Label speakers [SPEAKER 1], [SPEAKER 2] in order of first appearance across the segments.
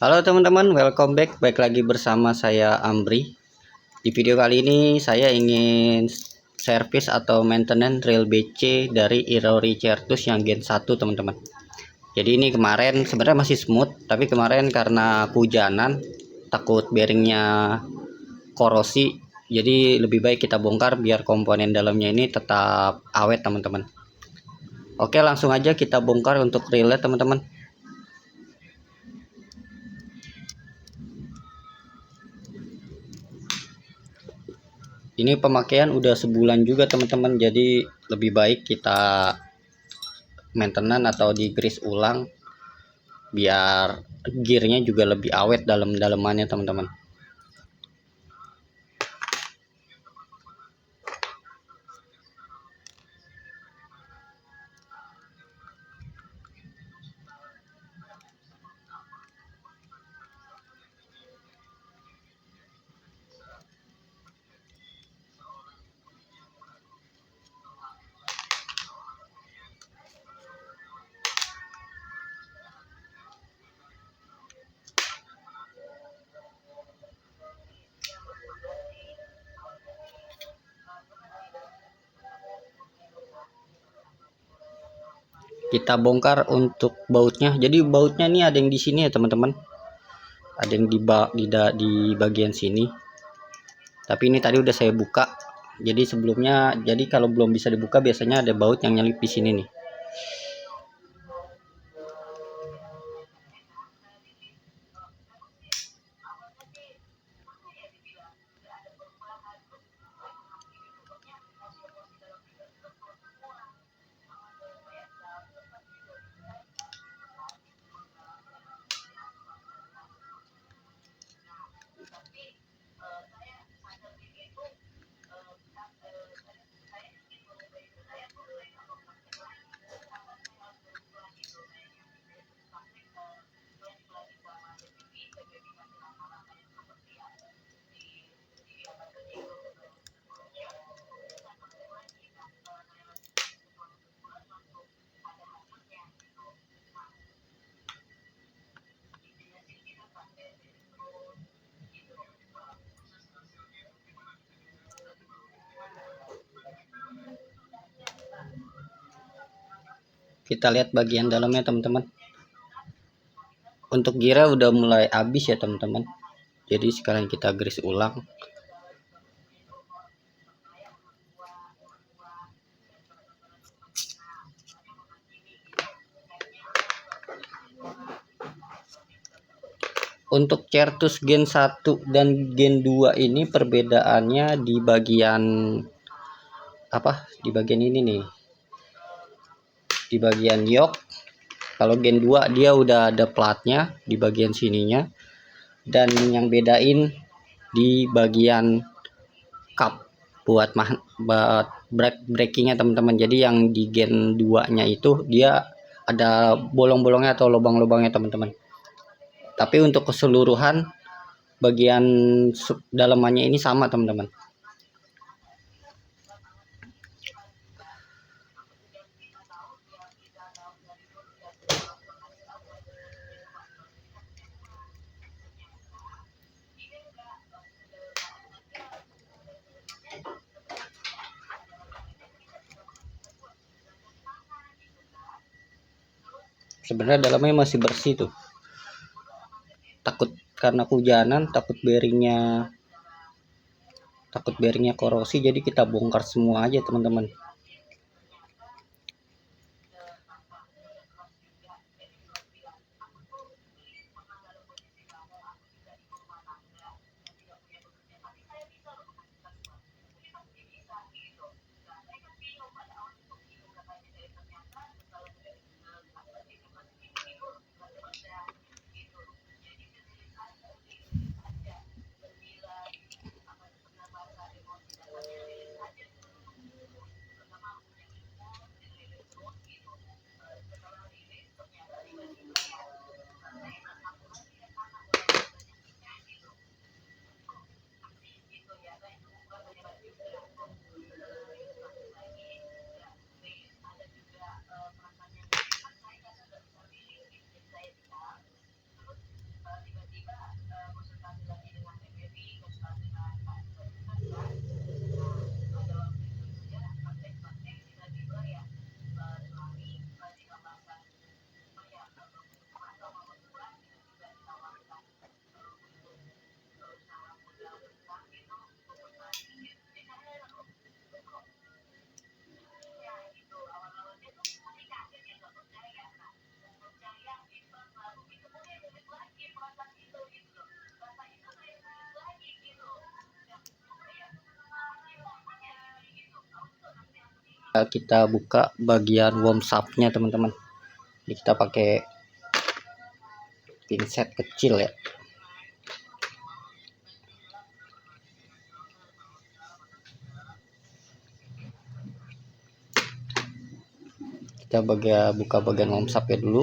[SPEAKER 1] Halo teman-teman, welcome back lagi bersama saya Amri. Di video kali ini saya ingin servis atau maintenance reel BC dari Irori Certus yang Gen 1 teman-teman. Jadi ini kemarin sebenarnya masih smooth, tapi kemarin karena hujanan takut bearingnya korosi, jadi lebih baik kita bongkar biar komponen dalamnya ini tetap awet teman-teman. Oke, langsung aja kita bongkar untuk reelnya teman-teman. Ini pemakaian udah sebulan juga teman-teman, jadi lebih baik kita maintenance atau di grease ulang biar gearnya juga lebih awet dalam-dalamannya teman-teman. Kita bongkar untuk bautnya. Jadi bautnya nih ada yang di sini ya teman-teman, ada yang di bagian sini, tapi ini tadi udah saya buka. Jadi sebelumnya, jadi kalau belum bisa dibuka biasanya ada baut yang nyelip di sini nih. Kita lihat bagian dalamnya teman-teman. Untuk gearnya udah mulai habis ya teman-teman, jadi sekarang kita grease ulang. Untuk Certus Gen 1 dan Gen 2 ini perbedaannya di bagian apa? Di bagian ini nih. Di bagian yok. Kalau Gen 2 dia udah ada platnya di bagian sininya. Dan yang bedain di bagian cup buat brakingnya teman-teman. Jadi yang di Gen 2-nya itu dia ada bolong-bolongnya atau lubang-lubangnya teman-teman. Tapi untuk keseluruhan bagian dalamannya ini sama teman-teman. Sebenarnya dalamnya masih bersih tuh. Takut karena hujanan, takut bearingnya korosi, jadi kita bongkar semua aja teman-teman. Kita buka bagian worm shaft-nya teman-teman. Ini kita pakai pinset kecil ya. Kita buka bagian worm shaft-nya dulu.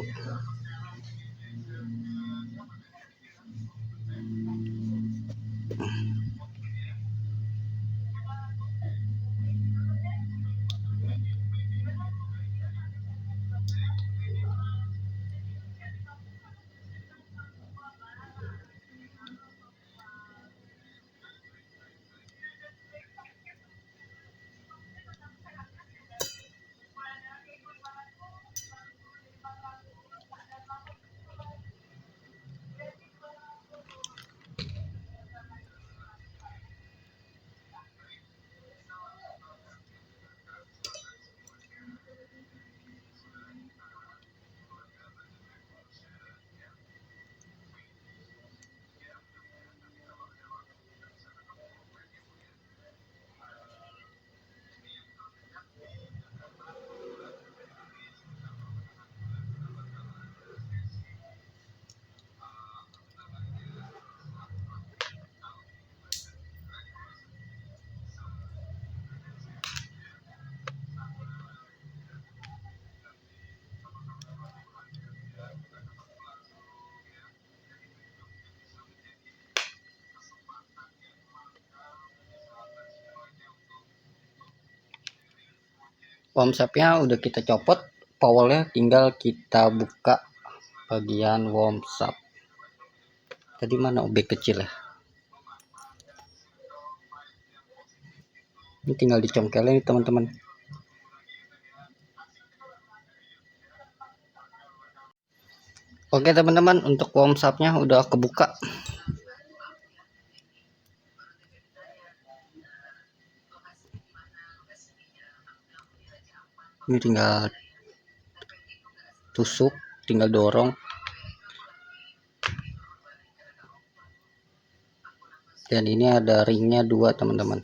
[SPEAKER 1] Worm shaft-nya udah kita copot, powelnya tinggal kita buka bagian worm shaft. Tadi mana obek kecil ya? Ini tinggal dicongkelin nih teman-teman. Oke teman-teman, untuk worm shaft-nya udah kebuka. Ini tinggal tusuk, tinggal dorong. Dan ini ada ringnya 2 teman-teman.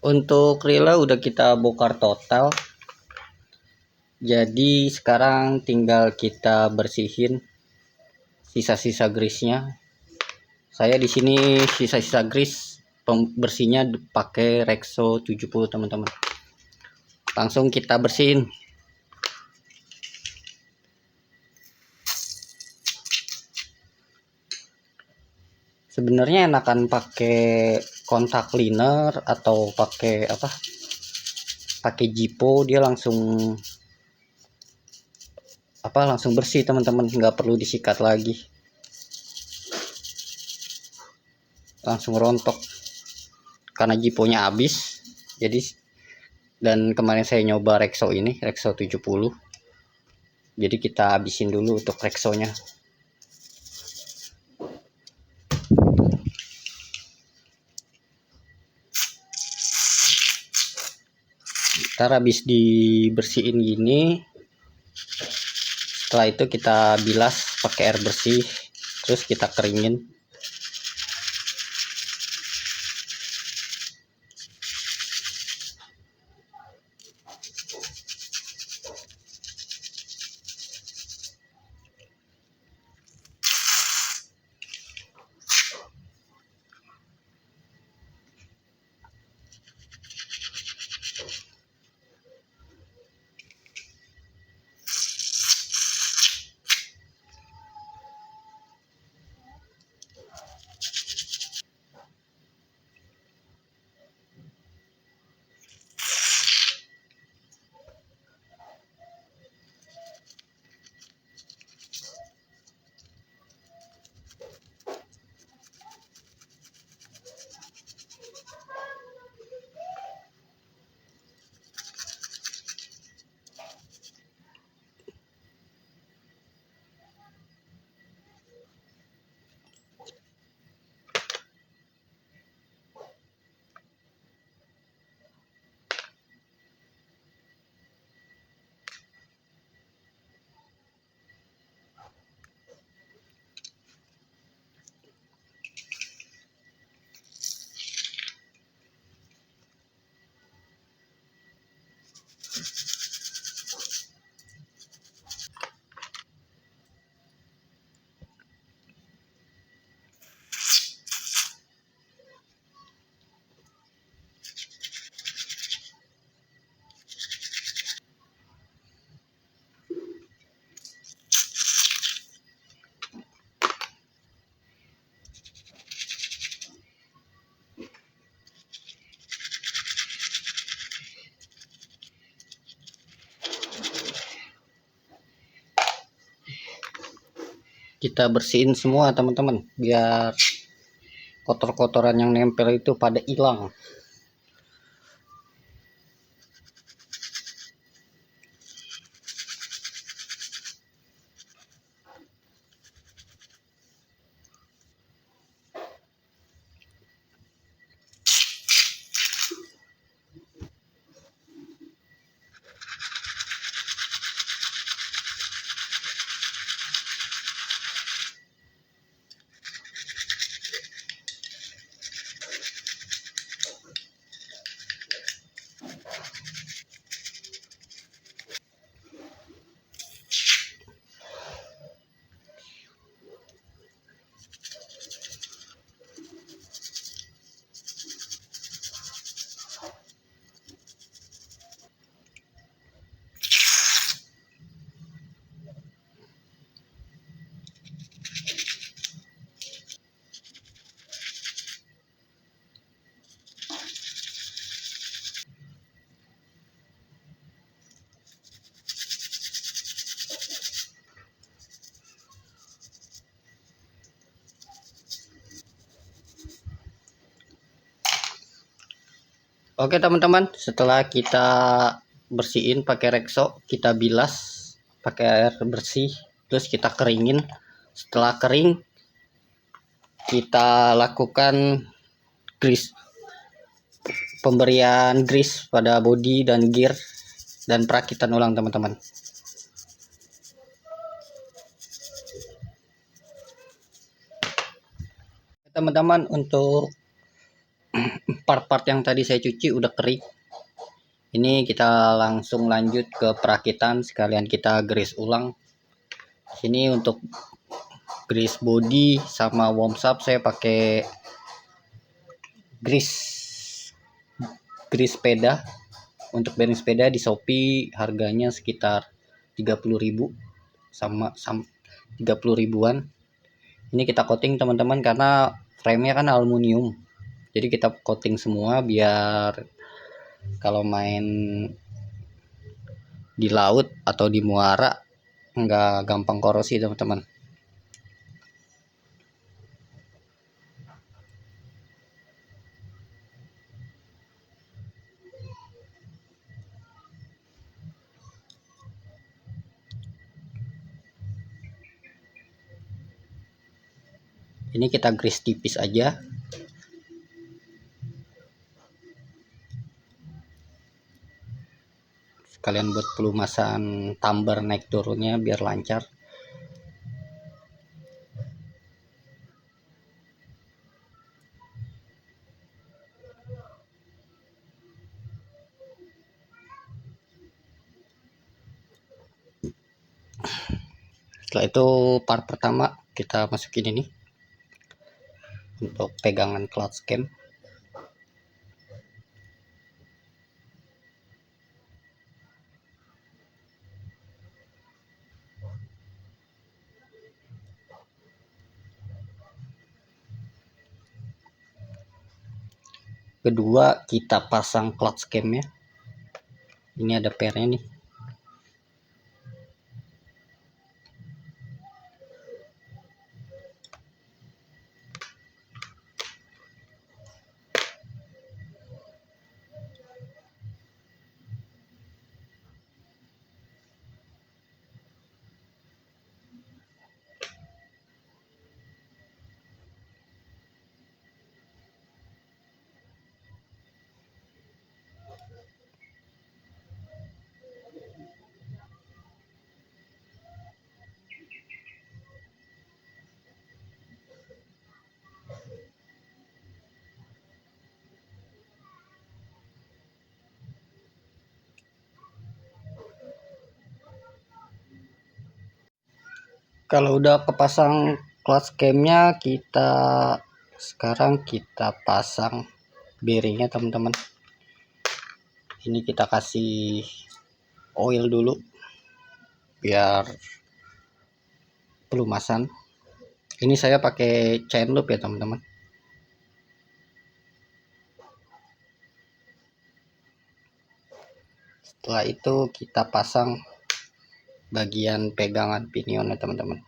[SPEAKER 1] Untuk relay udah kita bongkar total. Jadi sekarang tinggal kita bersihin sisa-sisa grease-nya. Saya di sini sisa-sisa grease pembersihnya pakai Rexo 70 teman-teman. Langsung kita bersihin. Sebenarnya enakan pakai kontak cleaner atau pakai apa? Pakai Jipo, dia langsung bersih teman-teman, nggak perlu disikat lagi. Langsung rontok. Karena Jiponya habis. Jadi dan kemarin saya nyoba Rexo ini, Rexo 70. Jadi kita habisin dulu untuk Rexonya. Ntar habis dibersihin gini, setelah itu kita bilas pakai air bersih, terus kita keringin. kita bersihin semua teman-teman, biar kotor-kotoran yang nempel itu pada hilang. Oke teman-teman, setelah kita bersihin pakai Rexo, kita bilas pakai air bersih, terus kita keringin. Setelah kering, kita lakukan grease, pemberian grease pada bodi dan gear dan perakitan ulang teman-teman. Teman-teman, untuk part-part yang tadi saya cuci udah kering. Ini kita langsung lanjut ke perakitan, sekalian kita grease ulang. Sini untuk grease body sama warm up saya pakai grease sepeda. Untuk bearing sepeda di Shopee harganya sekitar 30.000 sama 30 ribuan. Ini kita coating teman-teman, karena frame-nya kan aluminium. Jadi kita coating semua biar kalau main di laut atau di muara nggak gampang korosi teman-teman. Ini kita grease tipis aja. Sekalian buat pelumasan tambar naik turunnya biar lancar. Setelah itu part pertama kita masukin ini untuk pegangan clutch cam. Kedua kita pasang clutch camnya. Ini ada pairnya nih. Kalau udah kepasang clutch camnya, sekarang kita pasang bearingnya teman-teman. Ini kita kasih oil dulu biar pelumasan. Ini saya pakai chain loop ya teman-teman. Setelah itu kita pasang bagian pegangan pinionnya teman-teman.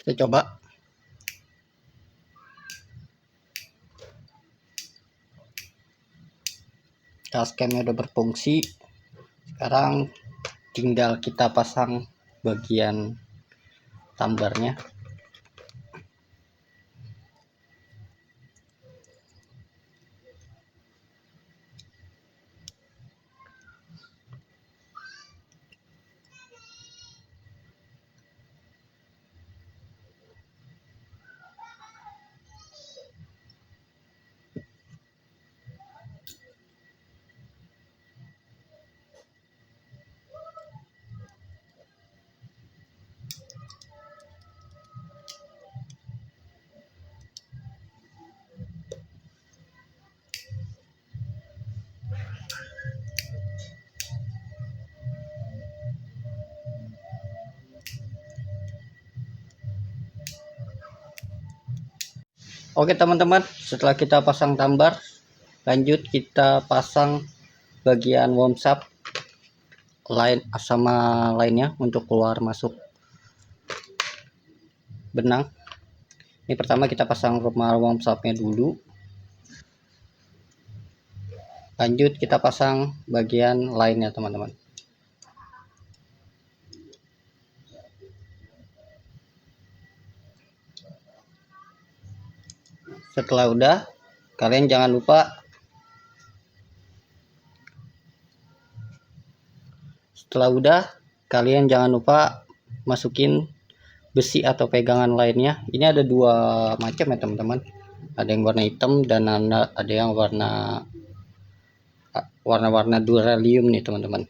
[SPEAKER 1] Kita coba. Dashcamnya udah berfungsi. Sekarang tinggal kita pasang bagian tumblernya. Oke teman-teman, setelah kita pasang tumbler, lanjut kita pasang bagian warm shaft lain sama lainnya untuk keluar masuk benang. Ini pertama kita pasang rumah warm shaftnya dulu. Lanjut kita pasang bagian lainnya teman-teman. Setelah udah, kalian jangan lupa masukin besi atau pegangan lainnya. Ini ada dua macam ya teman-teman. Ada yang warna hitam dan ada yang warna duralium nih teman-teman.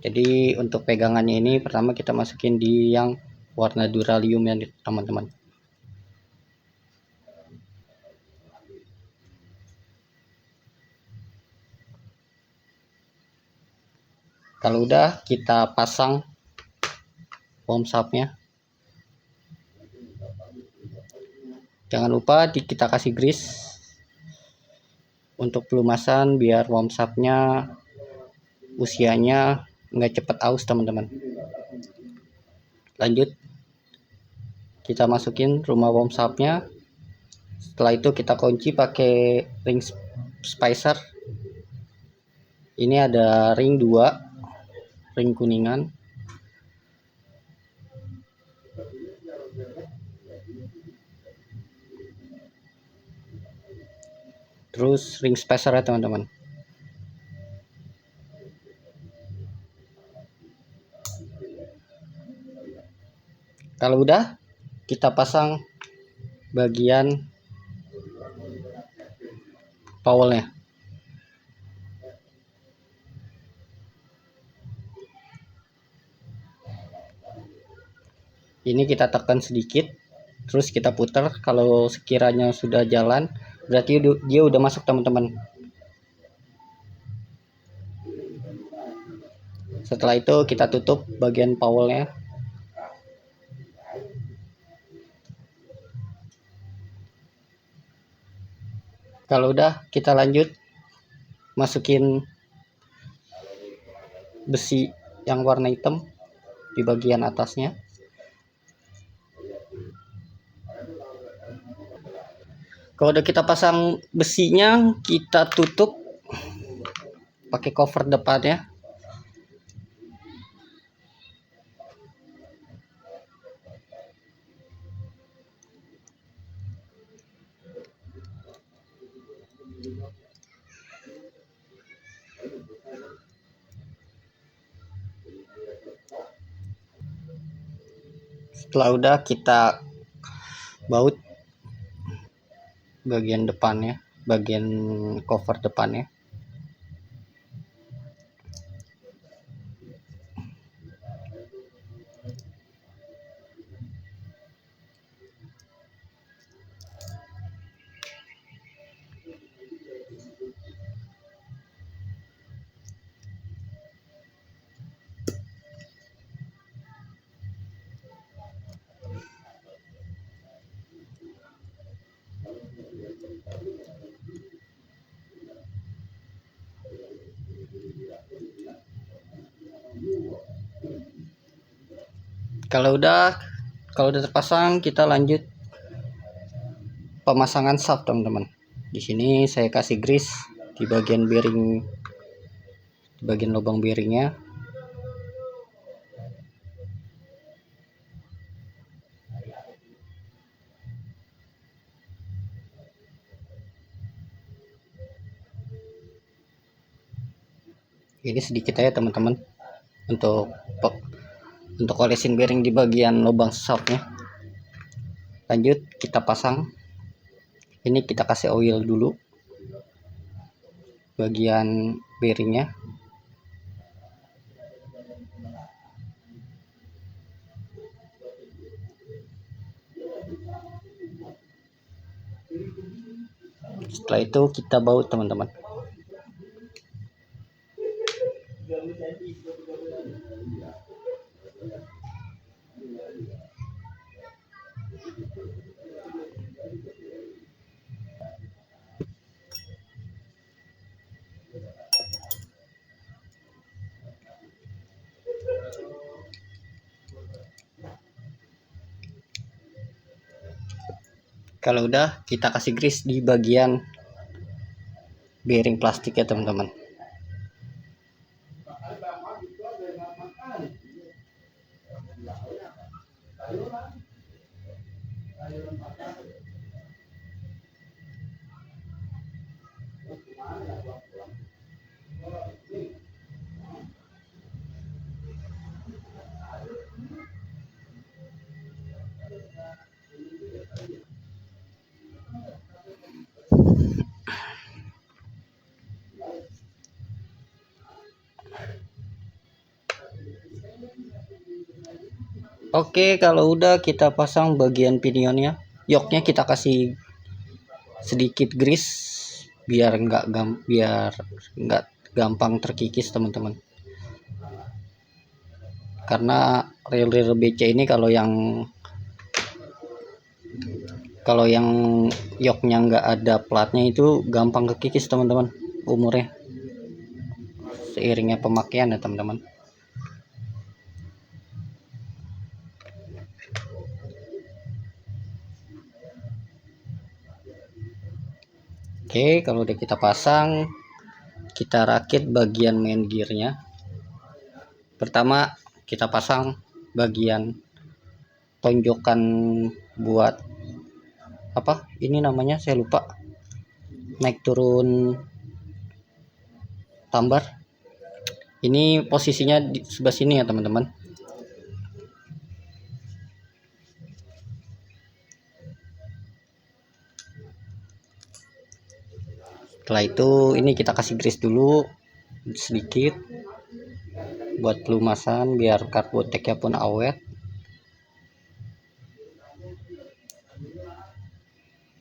[SPEAKER 1] Jadi untuk pegangannya ini pertama kita masukin di yang warna duralium ya teman-teman. Kalau udah, kita pasang warm shaftnya. Jangan lupa kita kasih grease untuk pelumasan biar warm shaftnya usianya nggak cepat aus teman-teman. Lanjut kita masukin rumah warm shaftnya. Setelah itu kita kunci pakai ring spacer. Ini ada ring 2, ring kuningan. Terus ring spacer ya teman-teman. Kalau udah, kita pasang bagian powelnya. Ini kita tekan sedikit, terus kita putar. Kalau sekiranya sudah jalan, berarti dia udah masuk teman-teman. Setelah itu kita tutup bagian powelnya. Kalau udah, kita lanjut masukin besi yang warna hitam di bagian atasnya. Kalau udah kita pasang besinya, kita tutup pakai cover depannya. Setelah udah kita baut bagian depannya, bagian cover depannya. Kalau udah terpasang, kita lanjut pemasangan shaft, teman-teman. Di sini saya kasih grease di bagian bearing, di bagian lubang bearingnya. Ini sedikit aja teman-teman untuk olesin bearing di bagian lubang shaftnya. Lanjut kita pasang. Ini kita kasih oil dulu bagian bearingnya. Setelah itu kita baut, teman-teman. Kalau udah, kita kasih grease di bagian bearing plastik ya, teman-teman. Oke, kalau udah kita pasang bagian pinionnya, yoknya kita kasih sedikit grease biar nggak gampang terkikis, teman-teman. Karena rel-rel BC ini kalau yang yoknya nggak ada platnya itu gampang kekikis, teman-teman, umurnya seiringnya pemakaian ya, teman-teman. Oke, kalau udah kita pasang, kita rakit bagian main gearnya. Pertama kita pasang bagian tonjokan buat apa ini namanya, saya lupa, naik turun tambar. Ini posisinya di sebelah sini ya, teman-teman. Setelah itu ini kita kasih grease dulu sedikit buat pelumasan biar karbonteknya pun awet.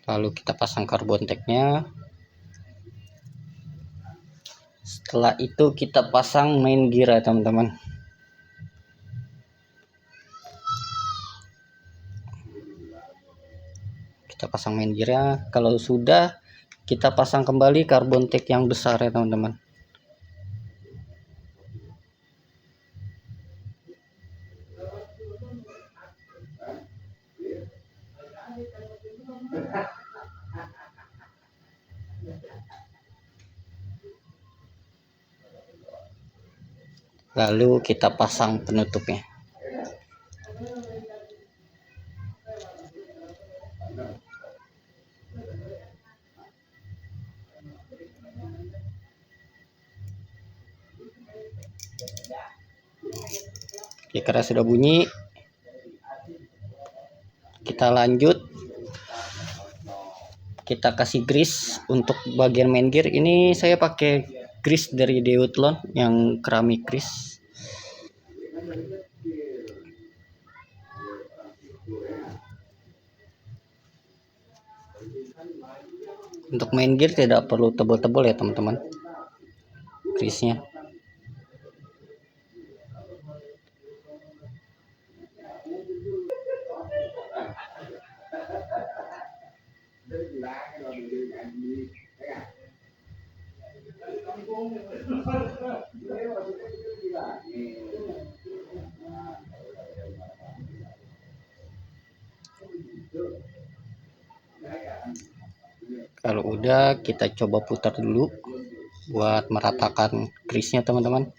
[SPEAKER 1] Lalu kita pasang karbonteknya. Setelah itu kita pasang main gear ya, teman-teman. Kita pasang main gearnya. Kalau sudah, kita pasang kembali karbontek yang besar ya, teman-teman. Lalu kita pasang penutupnya. Oke, karena sudah bunyi, Kita lanjut, kita kasih grease. Untuk bagian main gear ini saya pakai grease dari Deutlon yang keramik grease. Untuk main gear tidak perlu tebal-tebal ya teman-teman grease-nya. Kalau udah, kita coba putar dulu buat meratakan grease-nya teman-teman.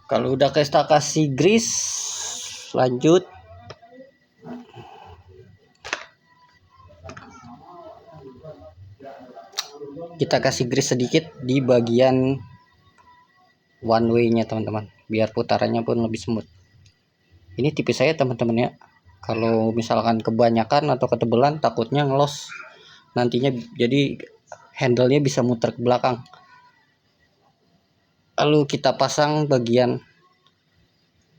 [SPEAKER 1] Kalau udah kita kasih grease, lanjut kita kasih grease sedikit di bagian one way-nya teman-teman, biar putarannya pun lebih smooth. Ini tipis saya teman-teman ya. Kalau misalkan kebanyakan atau ketebelan takutnya ngelos nantinya, jadi handle-nya bisa muter ke belakang. Lalu kita pasang bagian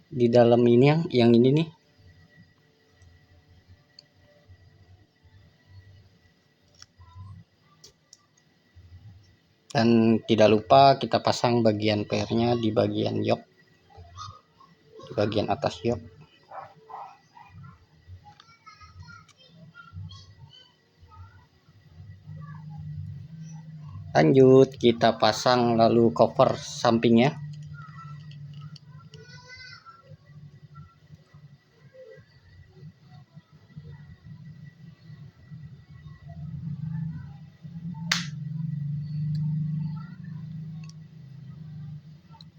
[SPEAKER 1] di dalam ini yang ini nih. Dan tidak lupa kita pasang bagian pairnya di bagian yok, di bagian atas yok. Lanjut kita pasang lalu cover sampingnya.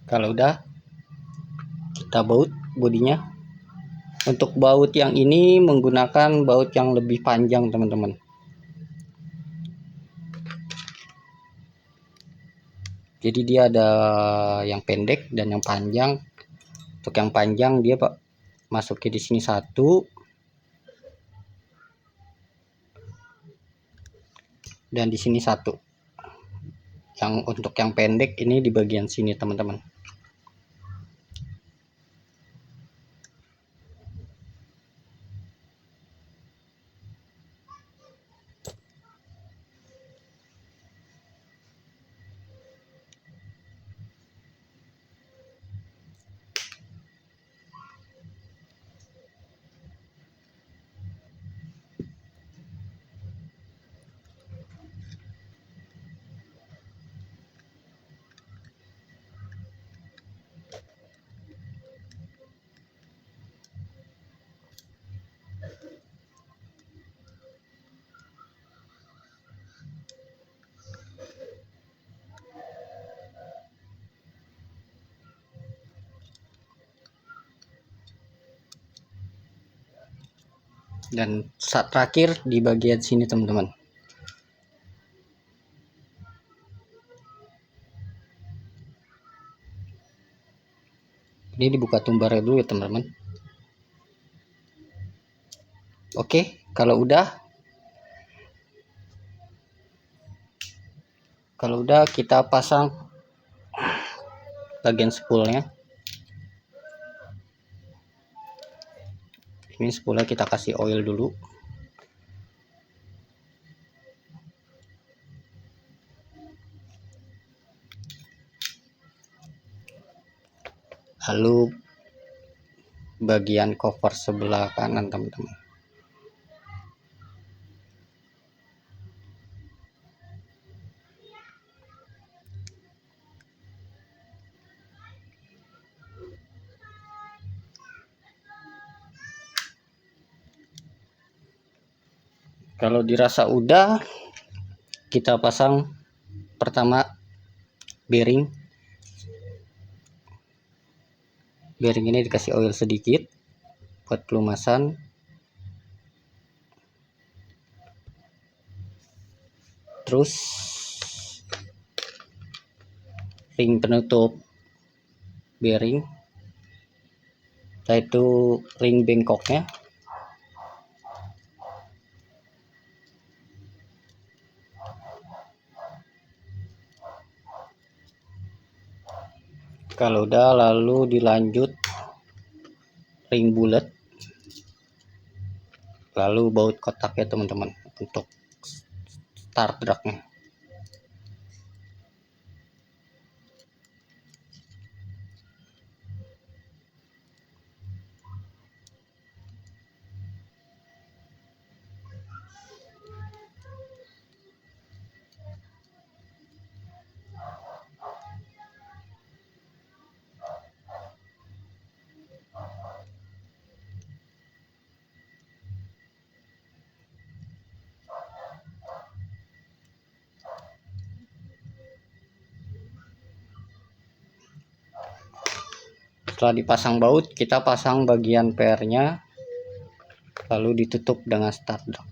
[SPEAKER 1] Kalau udah, kita baut bodinya. Untuk baut yang ini menggunakan baut yang lebih panjang teman-teman. Jadi dia ada yang pendek dan yang panjang. Untuk yang panjang dia Pak masukin di sini satu, dan di sini satu. Yang untuk yang pendek ini di bagian sini teman-teman. Dan saat terakhir di bagian sini teman-teman. Ini dibuka tumbarnya dulu ya teman-teman. Oke, kalau udah kita pasang bagian spoolnya. Ini spoolnya kita kasih oil dulu. Lalu bagian cover sebelah kanan teman-teman. Kalau dirasa udah, kita pasang pertama bearing. Bearing ini dikasih oil sedikit buat pelumasan. terus ring penutup bearing, yaitu ring bengkoknya. Kalau udah, lalu dilanjut ring bulat, lalu baut kotak ya teman-teman untuk start dragnya. Setelah dipasang baut, kita pasang bagian pairnya, lalu ditutup dengan start drag.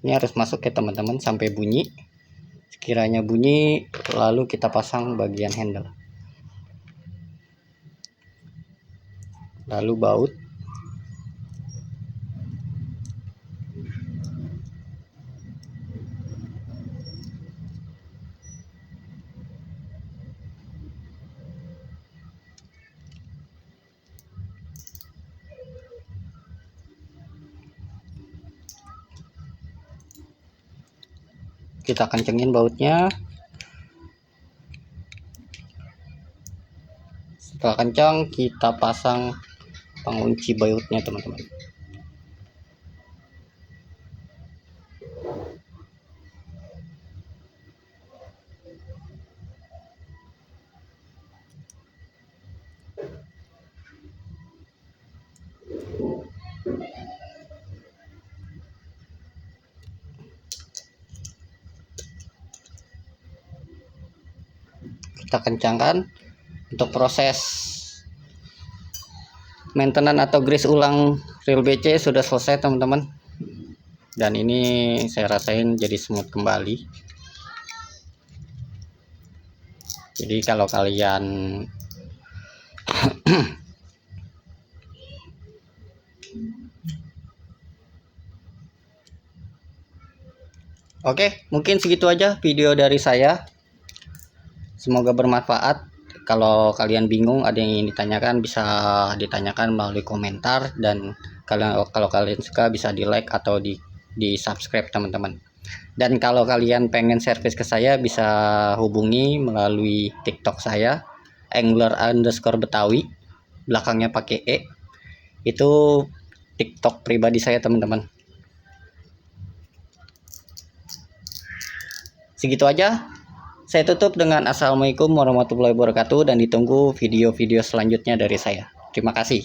[SPEAKER 1] Ini harus masuk ya teman-teman sampai bunyi. Sekiranya bunyi, lalu kita pasang bagian handle, lalu baut. Kita kencengin bautnya. Setelah kencang, kita pasang pengunci bautnya teman-teman. Kita kencangkan. Untuk proses maintenance atau grease ulang reel BC sudah selesai teman-teman, dan ini saya rasain jadi smooth kembali. Jadi kalau kalian Oke, mungkin segitu aja video dari saya. Semoga bermanfaat. Kalau kalian bingung, ada yang ingin ditanyakan, bisa ditanyakan melalui komentar, dan kalau kalian suka bisa di like atau di subscribe teman-teman. Dan kalau kalian pengen servis ke saya, bisa hubungi melalui TikTok saya, angler_betawi, belakangnya pakai E. Itu TikTok pribadi saya teman-teman. Segitu aja. Saya tutup dengan assalamualaikum warahmatullahi wabarakatuh, dan ditunggu video-video selanjutnya dari saya. Terima kasih.